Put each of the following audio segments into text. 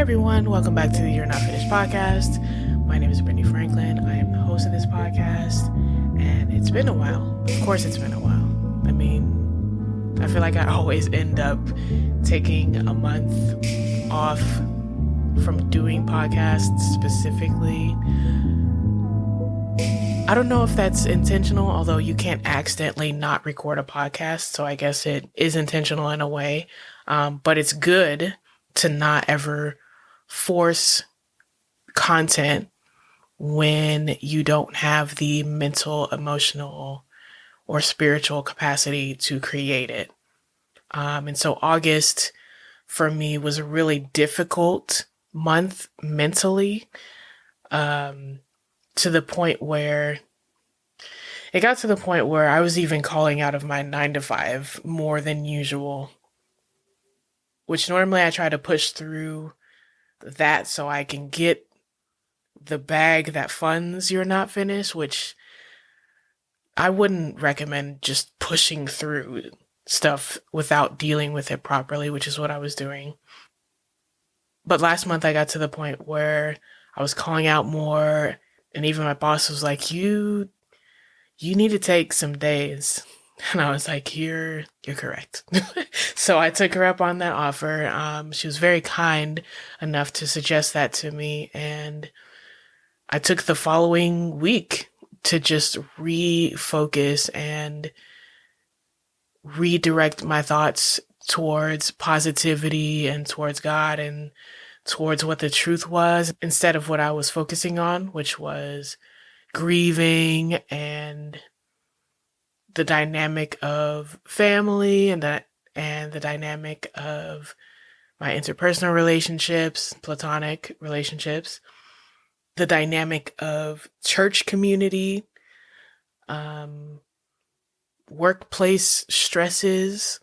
everyone. Welcome back to the You're Not Finished podcast. My name is Brittany Franklin. I am the host of this podcast, and it's been a while. Of course, it's been a while. I mean, I feel like I always end up taking a month off from doing podcasts specifically. I don't know if that's intentional, although you can't accidentally not record a podcast, so I guess it is intentional in a way. But it's good to not ever force content when you don't have the mental, emotional, or spiritual capacity to create it. And so August for me was a really difficult month mentally, to the point where it got to the point where I was even calling out of my 9 to 5 more than usual, which normally I try to push through that so I can get the bag that funds You're Not Finished, which I wouldn't recommend just pushing through stuff without dealing with it properly, which is what I was doing. But last month I got to the point where I was calling out more, and even my boss was like, you need to take some days. And I was like, you're correct. So I took her up on that offer. She was very kind enough to suggest that to me. And I took the following week to just refocus and redirect my thoughts towards positivity and towards God and towards what the truth was, instead of what I was focusing on, which was grieving and the dynamic of family and the dynamic of my interpersonal relationships, platonic relationships, the dynamic of church community, workplace stresses.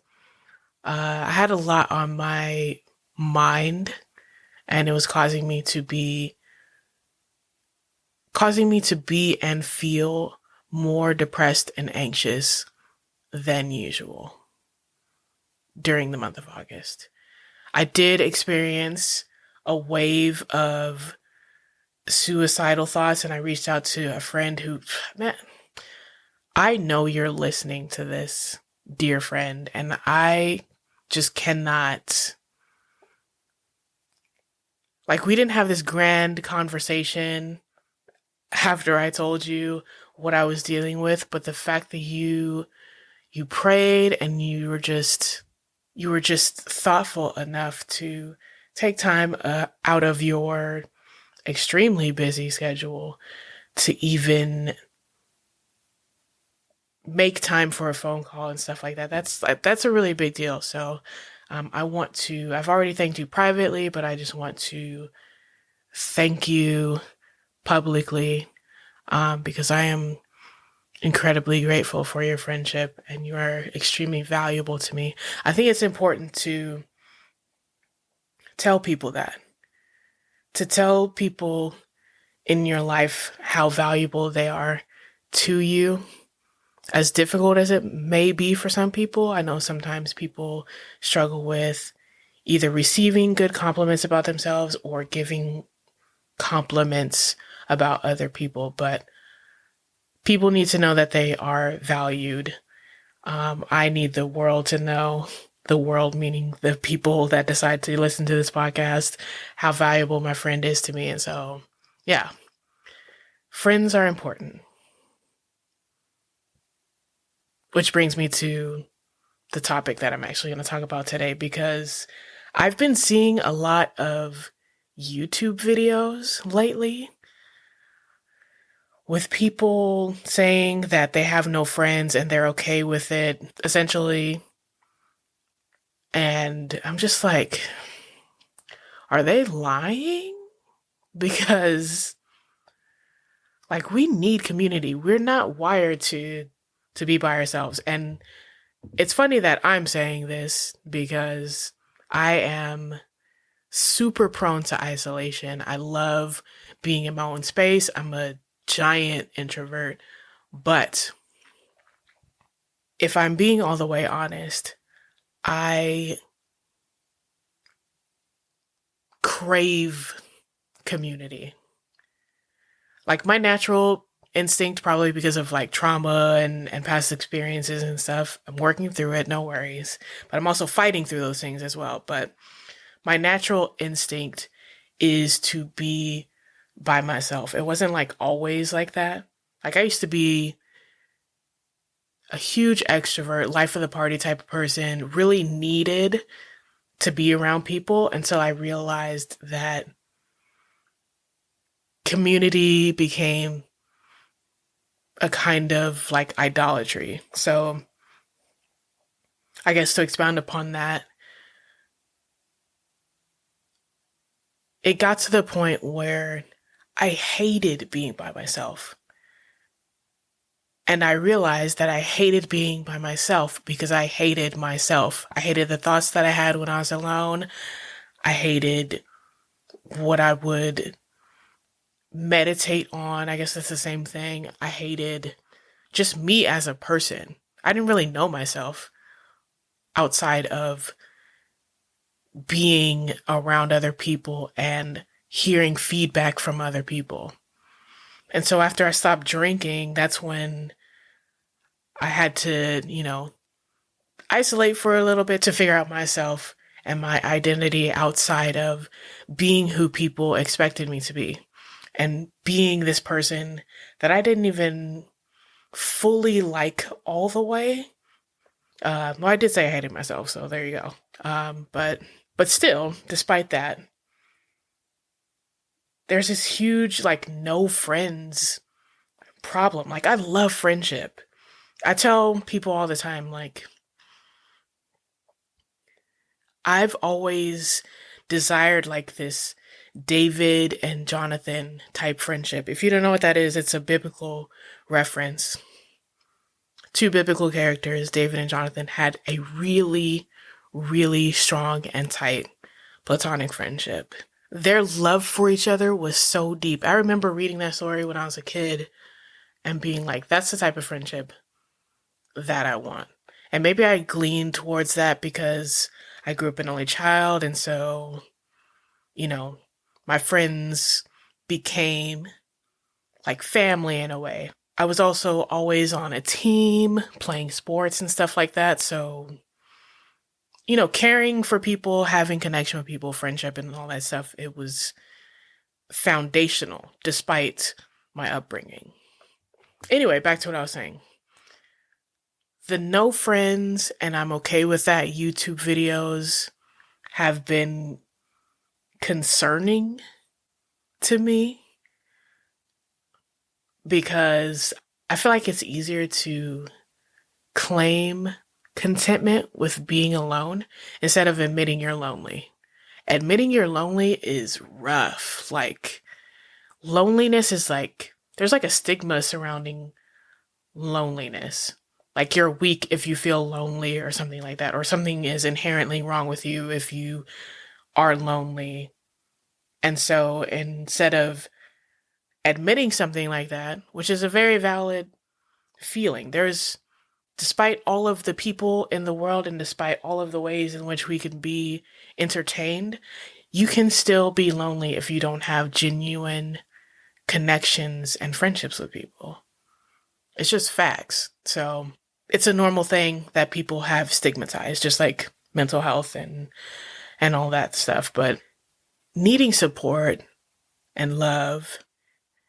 I had a lot on my mind, and it was causing me to be and feel more depressed and anxious than usual during the month of August. I did experience a wave of suicidal thoughts, and I reached out to a friend who, man, I know you're listening to this, dear friend, and I just cannot, we didn't have this grand conversation after I told you what I was dealing with, but the fact that you prayed and you were just thoughtful enough to take time out of your extremely busy schedule to even make time for a phone call and stuff like that. That's a really big deal. So I've already thanked you privately, but I just want to thank you publicly, because I am incredibly grateful for your friendship and you are extremely valuable to me. I think it's important to tell people that, to tell people in your life how valuable they are to you, as difficult as it may be for some people. I know sometimes people struggle with either receiving good compliments about themselves or giving compliments about other people, but people need to know that they are valued. I need the world to know, the world meaning the people that decide to listen to this podcast, how valuable my friend is to me. And so, yeah, friends are important. Which brings me to the topic that I'm actually going to talk about today, because I've been seeing a lot of YouTube videos lately with people saying that they have no friends and they're okay with it, essentially. And I'm just like, are they lying? Because, we need community. We're not wired to be by ourselves. And it's funny that I'm saying this because I am super prone to isolation. I love being in my own space. I'm a giant introvert. But if I'm being all the way honest, I crave community. Like my natural instinct, probably because of like trauma and past experiences and stuff. I'm working through it, no worries. But I'm also fighting through those things as well. But my natural instinct is to be by myself. It wasn't like always like that. Like I used to be a huge extrovert, life of the party type of person, really needed to be around people until I realized that community became a kind of like idolatry. So I guess to expound upon that, it got to the point where I hated being by myself. And I realized that I hated being by myself because I hated myself. I hated the thoughts that I had when I was alone. I hated what I would meditate on. I guess that's the same thing. I hated just me as a person. I didn't really know myself outside of being around other people and hearing feedback from other people. And so after I stopped drinking, that's when I had to, isolate for a little bit to figure out myself and my identity outside of being who people expected me to be and being this person that I didn't even fully like all the way. Well, I did say I hated myself, so there you go. But still, despite that, there's this huge, like, no friends problem. Like, I love friendship. I tell people all the time, like, I've always desired, like, this David and Jonathan type friendship. If you don't know what that is, it's a biblical reference. Two biblical characters, David and Jonathan, had a really, really strong and tight platonic friendship. Their love for each other was so deep. I remember reading that story when I was a kid and being like, that's the type of friendship that I want. And maybe I gleaned towards that because I grew up an only child. And so, my friends became like family in a way. I was also always on a team playing sports and stuff like that. So, caring for people, having connection with people, friendship and all that stuff, it was foundational despite my upbringing. Anyway, back to what I was saying. The no friends, and I'm okay with that, YouTube videos have been concerning to me because I feel like it's easier to claim contentment with being alone instead of admitting you're lonely. Admitting you're lonely is rough. Like, loneliness is like, there's like a stigma surrounding loneliness. Like you're weak if you feel lonely or something like that, or something is inherently wrong with you if you are lonely. And so instead of admitting something like that, which is a very valid feeling, despite all of the people in the world and despite all of the ways in which we can be entertained, you can still be lonely if you don't have genuine connections and friendships with people. It's just facts. So it's a normal thing that people have stigmatized, just like mental health and all that stuff. But needing support and love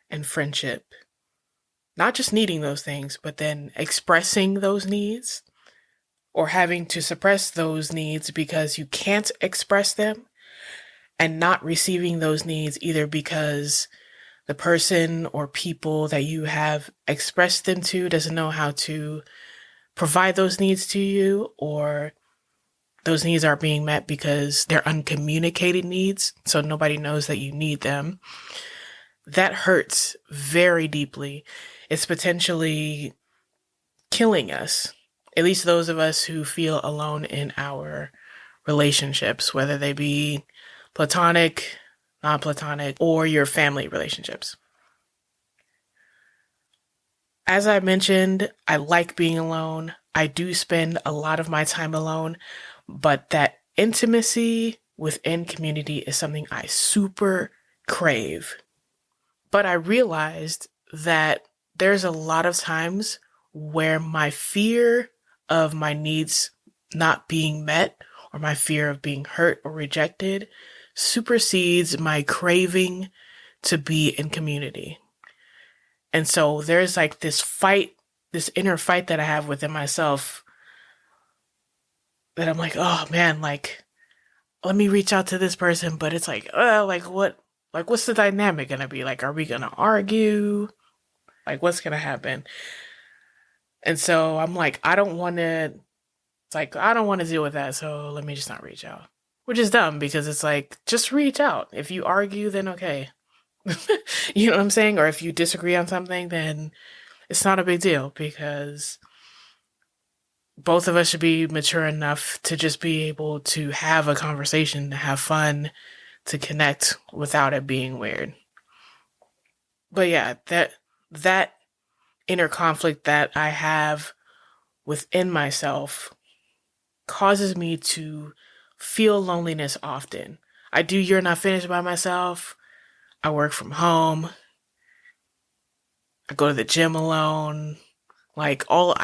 and friendship, not just needing those things, but then expressing those needs or having to suppress those needs because you can't express them, and not receiving those needs either because the person or people that you have expressed them to doesn't know how to provide those needs to you, or those needs are being met because they're uncommunicated needs, so nobody knows that you need them. That hurts very deeply. It's potentially killing us, at least those of us who feel alone in our relationships, whether they be platonic, non-platonic, or your family relationships. As I mentioned, I like being alone. I do spend a lot of my time alone, but that intimacy within community is something I super crave. But I realized that there's a lot of times where my fear of my needs not being met or my fear of being hurt or rejected supersedes my craving to be in community. And so there's like this fight, this inner fight that I have within myself that I'm like, oh man, like, let me reach out to this person. But it's like, what's the dynamic gonna be? Like, are we gonna argue? Like, what's gonna happen? And so I'm like, I don't want to deal with that. So let me just not reach out, which is dumb because it's like, just reach out. If you argue, then okay. You know what I'm saying? Or if you disagree on something, then it's not a big deal because both of us should be mature enough to just be able to have a conversation, to have fun, to connect without it being weird. But yeah, that inner conflict that I have within myself causes me to feel loneliness often. I do You're Not Finished by myself. I work from home. I go to the gym alone. I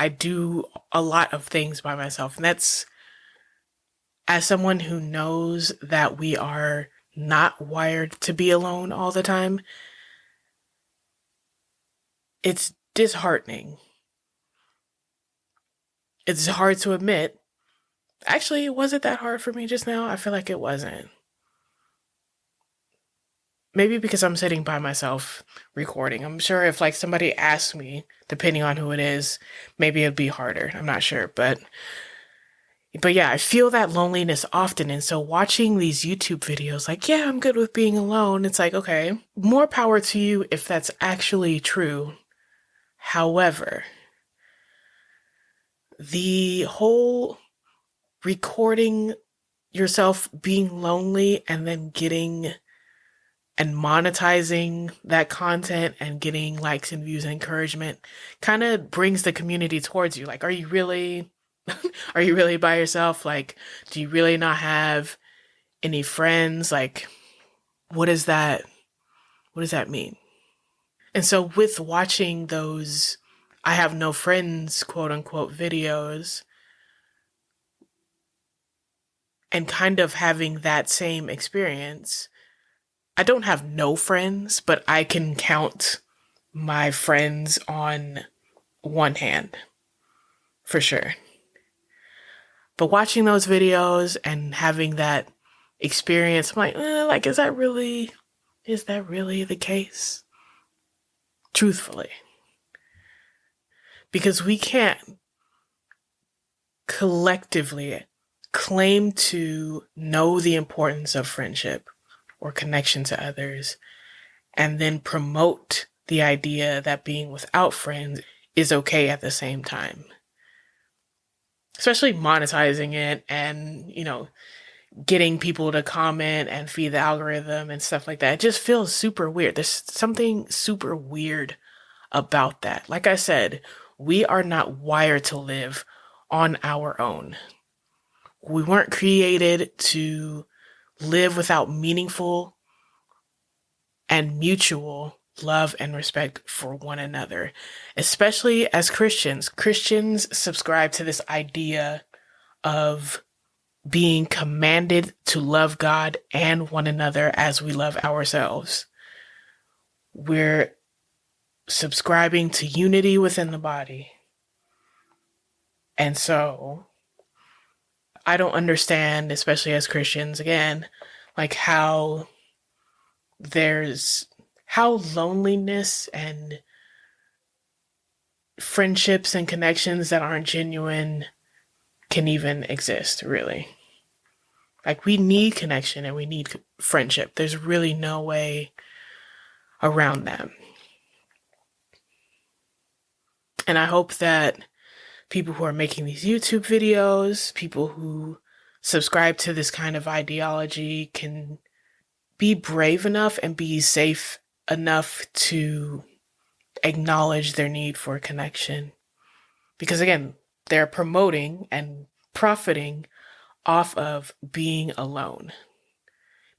do a lot of things by myself. And that's, as someone who knows that we are not wired to be alone all the time, it's disheartening. It's hard to admit. Actually, was it that hard for me just now? I feel like it wasn't. Maybe because I'm sitting by myself recording. I'm sure if like somebody asked me, depending on who it is, maybe it'd be harder. I'm not sure. But yeah, I feel that loneliness often. And so watching these YouTube videos, like, yeah, I'm good with being alone. It's like, okay, more power to you if that's actually true. However, the whole recording yourself being lonely and then getting and monetizing that content and getting likes and views and encouragement kind of brings the community towards you. Like, are you really by yourself? Like, do you really not have any friends? Like, what does that mean? And so with watching those I have no friends, quote unquote, videos, and kind of having that same experience, I don't have no friends, but I can count my friends on one hand, for sure. But watching those videos and having that experience, I'm like, is that really the case? Truthfully. Because we can't collectively claim to know the importance of friendship or connection to others and then promote the idea that being without friends is okay at the same time. Especially monetizing it and, getting people to comment and feed the algorithm and stuff like that. It just feels super weird. There's something super weird about that. Like I said, we are not wired to live on our own. We weren't created to live without meaningful and mutual love and respect for one another, especially as Christians. Christians subscribe to this idea of being commanded to love God and one another as we love ourselves. We're subscribing to unity within the body. And so I don't understand, especially as Christians, again, like how loneliness and friendships and connections that aren't genuine can even exist, really. Like, we need connection and we need friendship. There's really no way around that. And I hope that people who are making these YouTube videos, people who subscribe to this kind of ideology can be brave enough and be safe enough to acknowledge their need for connection. Because again, they're promoting and profiting off of being alone.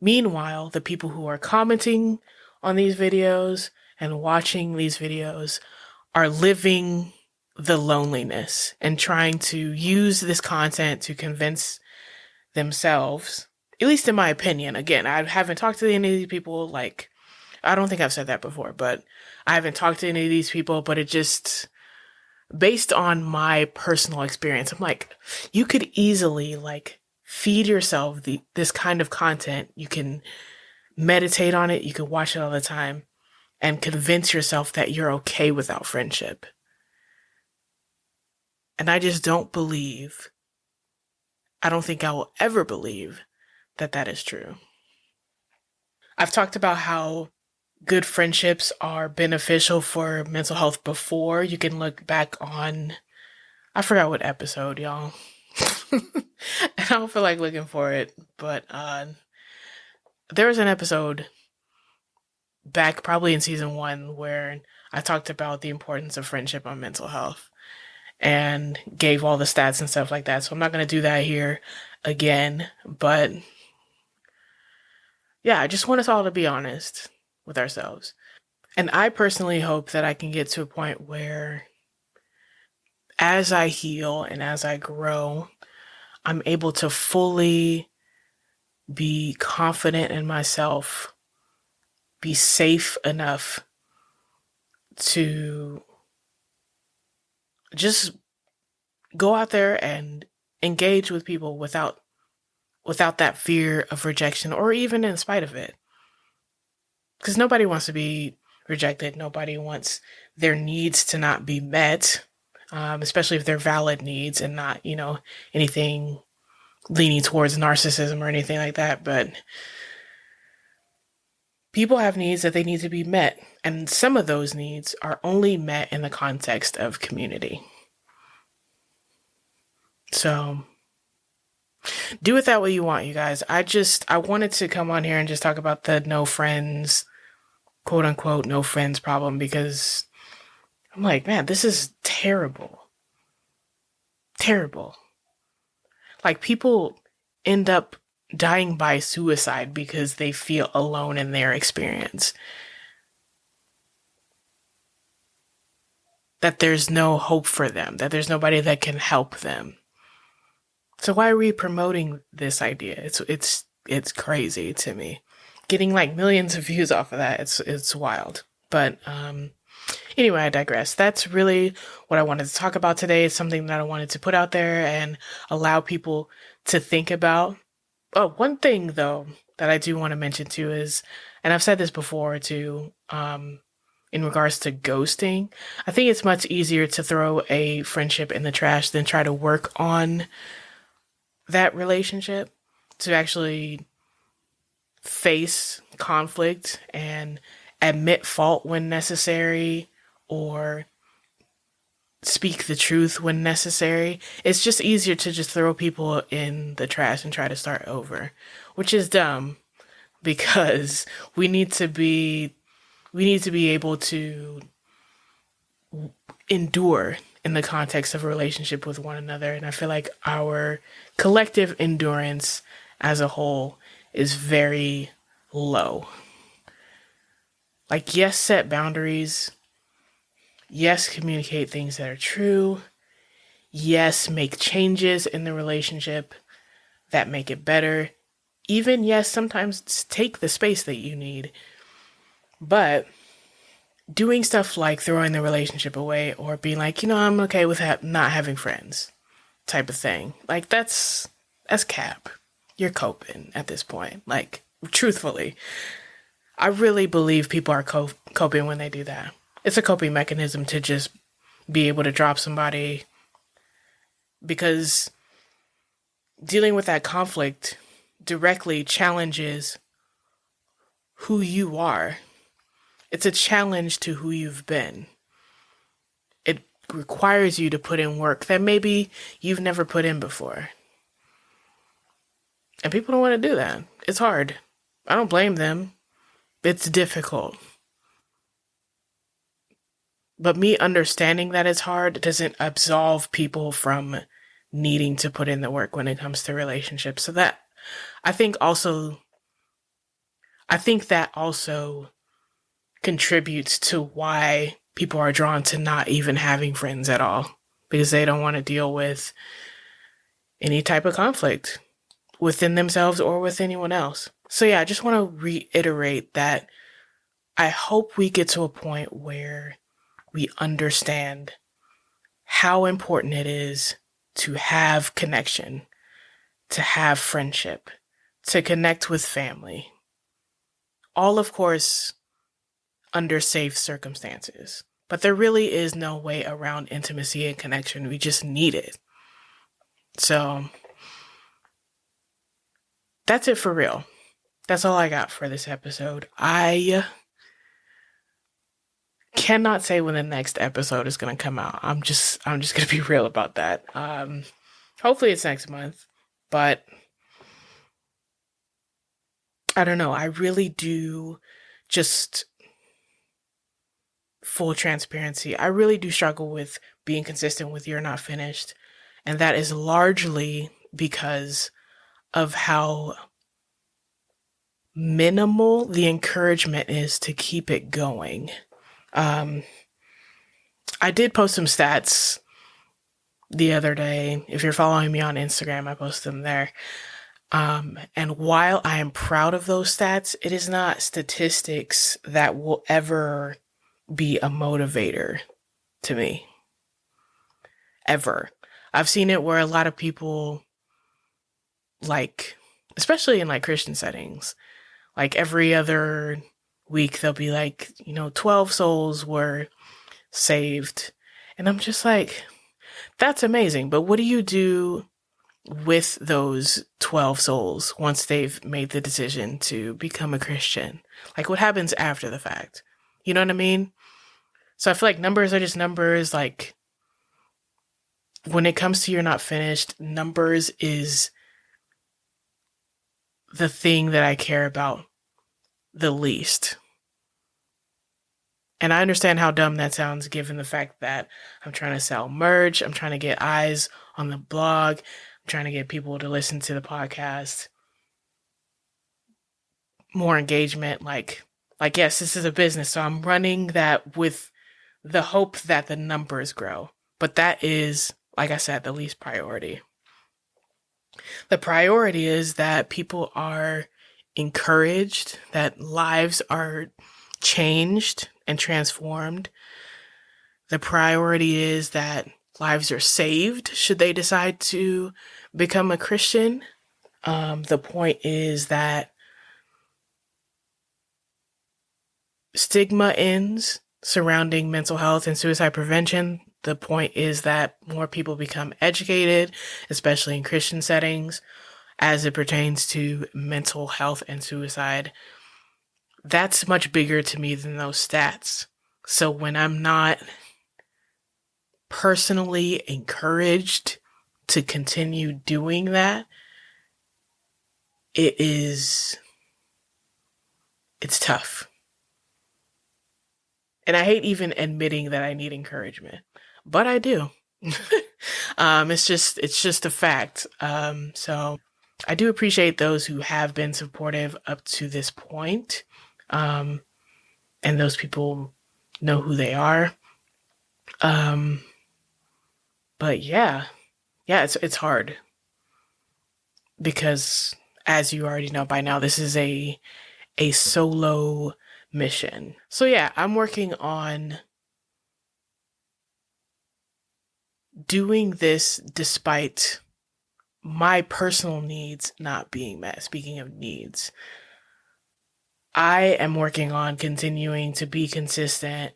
Meanwhile, the people who are commenting on these videos and watching these videos are living the loneliness and trying to use this content to convince themselves, at least in my opinion. Again, I haven't talked to any of these people. Like, I don't think I've said that before, but I haven't talked to any of these people, but it just, based on my personal experience, I'm like, you could easily like feed yourself this kind of content. You can meditate on it. You can watch it all the time and convince yourself that you're okay without friendship. And I just don't I don't think I will ever believe that that is true. I've talked about how good friendships are beneficial for mental health before. You can look back on, I forgot what episode, y'all. I don't feel like looking for it, but there was an episode back probably in season 1 where I talked about the importance of friendship on mental health and gave all the stats and stuff like that. So I'm not going to do that here again, but yeah, I just want us all to be honest with ourselves. And I personally hope that I can get to a point where as I heal and as I grow, I'm able to fully be confident in myself, be safe enough to just go out there and engage with people without that fear of rejection, or even in spite of it. Because nobody wants to be rejected. Nobody wants their needs to not be met, especially if they're valid needs and not, anything leaning towards narcissism or anything like that. But people have needs that they need to be met. And some of those needs are only met in the context of community. So do with that what you want, you guys. I wanted to come on here and just talk about the no friends, quote unquote, no friends problem, because I'm like, man, this is terrible. Terrible. Like, people end up dying by suicide because they feel alone in their experience. That there's no hope for them, that there's nobody that can help them. So why are we promoting this idea? It's crazy to me. Getting like millions of views off of that, it's wild. But anyway, I digress. That's really what I wanted to talk about today. It's something that I wanted to put out there and allow people to think about. Oh, one thing though that I do want to mention too is, and I've said this before too, in regards to ghosting, I think it's much easier to throw a friendship in the trash than try to work on that relationship, to actually face conflict and admit fault when necessary, or speak the truth when necessary. It's just easier to just throw people in the trash and try to start over, which is dumb, because we need to be able to endure in the context of a relationship with one another. And I feel like our collective endurance as a whole is very low. Like, yes, set boundaries. Yes, communicate things that are true. Yes, make changes in the relationship that make it better. Even, yes, sometimes take the space that you need. But doing stuff like throwing the relationship away, or being like, I'm okay with not having friends type of thing. Like, that's cap. You're coping at this point. Like, truthfully, I really believe people are coping when they do that. It's a coping mechanism to just be able to drop somebody, because dealing with that conflict directly challenges who you are. It's a challenge to who you've been. It requires you to put in work that maybe you've never put in before. And people don't want to do that. It's hard. I don't blame them. It's difficult. But me understanding that it's hard doesn't absolve people from needing to put in the work when it comes to relationships. So that, I think, also I think that also contributes to why people are drawn to not even having friends at all, because they don't want to deal with any type of conflict within themselves or with anyone else. So yeah, I just want to reiterate that I hope we get to a point where we understand how important it is to have connection, to have friendship, to connect with family. All, of course, under safe circumstances. But there really is no way around intimacy and connection. We just need it. So that's it for real. That's all I got for this episode. I cannot say when the next episode is going to come out. I'm just going to be real about that. Hopefully it's next month, but I don't know. I really do, just full transparency, I really do struggle with being consistent with You're Not Finished. And that is largely because of how minimal the encouragement is to keep it going. I did post some stats the other day. If you're following me on Instagram, I post them there. And while I am proud of those stats, it is not statistics that will ever be a motivator to me. Ever. I've seen it where a lot of people, like, especially in like Christian settings, like every other week they'll be like, 12 souls were saved. And I'm just like, that's amazing. But what do you do with those 12 souls once they've made the decision to become a Christian? Like, what happens after the fact? You know what I mean? So I feel like numbers are just numbers. Like, when it comes to You're Not Finished, numbers is the thing that I care about the least. And I understand how dumb that sounds given the fact that I'm trying to sell merch, I'm trying to get eyes on the blog, I'm trying to get people to listen to the podcast, more engagement. Like yes, this is a business, so I'm running that with the hope that the numbers grow. But that is, like I said, the least priority. The priority is that people are encouraged, that lives are changed and transformed. The priority is that lives are saved should they decide to become a Christian. The point is that stigma ends surrounding mental health and suicide prevention. The point is that more people become educated, especially in Christian settings, as it pertains to mental health and suicide. That's much bigger to me than those stats. So when I'm not personally encouraged to continue doing that, it's tough. And I hate even admitting that I need encouragement, but I do. It's just a fact. So I do appreciate those who have been supportive up to this point. And those people know who they are. But yeah, it's hard because, as you already know by now, this is a solo mission. So yeah, I'm working on doing this despite my personal needs not being met. Speaking of needs, I am working on continuing to be consistent,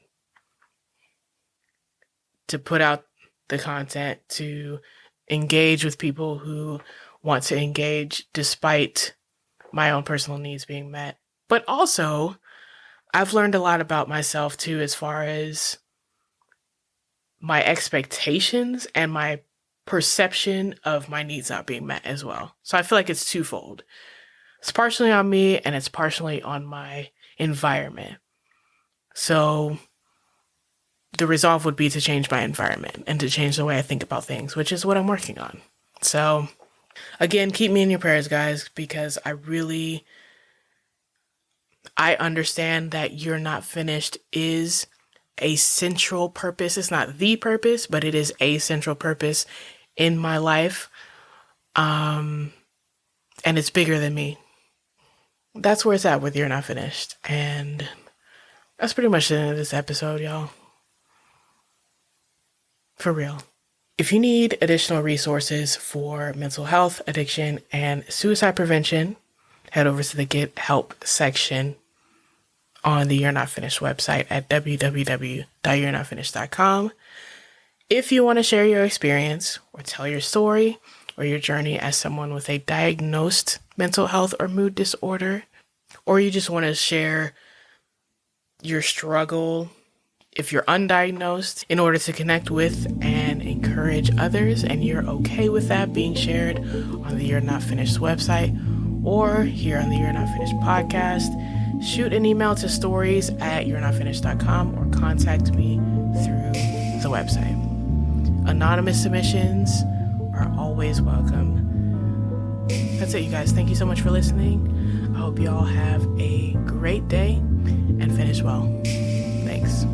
to put out the content, to engage with people who want to engage despite my own personal needs being met. But also, I've learned a lot about myself too, as far as my expectations and my perception of my needs not being met as well. So I feel like it's twofold. It's partially on me and it's partially on my environment. So the resolve would be to change my environment and to change the way I think about things, which is what I'm working on. So again, keep me in your prayers, guys, because I really I understand that You're Not Finished is a central purpose. It's not the purpose, but it is a central purpose in my life. And it's bigger than me. That's where it's at with You're Not Finished. And that's pretty much the end of this episode, y'all. For real. If you need additional resources for mental health, addiction, and suicide prevention, head over to the Get Help section on the You're Not Finished website at www.you'renotfinished.com. If you want to share your experience or tell your story or your journey as someone with a diagnosed mental health or mood disorder, or you just want to share your struggle if you're undiagnosed in order to connect with and encourage others, and you're okay with that being shared on the You're Not Finished website or here on the You're Not Finished podcast, shoot an email to stories@you'renotfinished.com or contact me through the website. Anonymous submissions are always welcome. That's it, you guys. Thank you so much for listening. I hope you all have a great day and finish well. Thanks.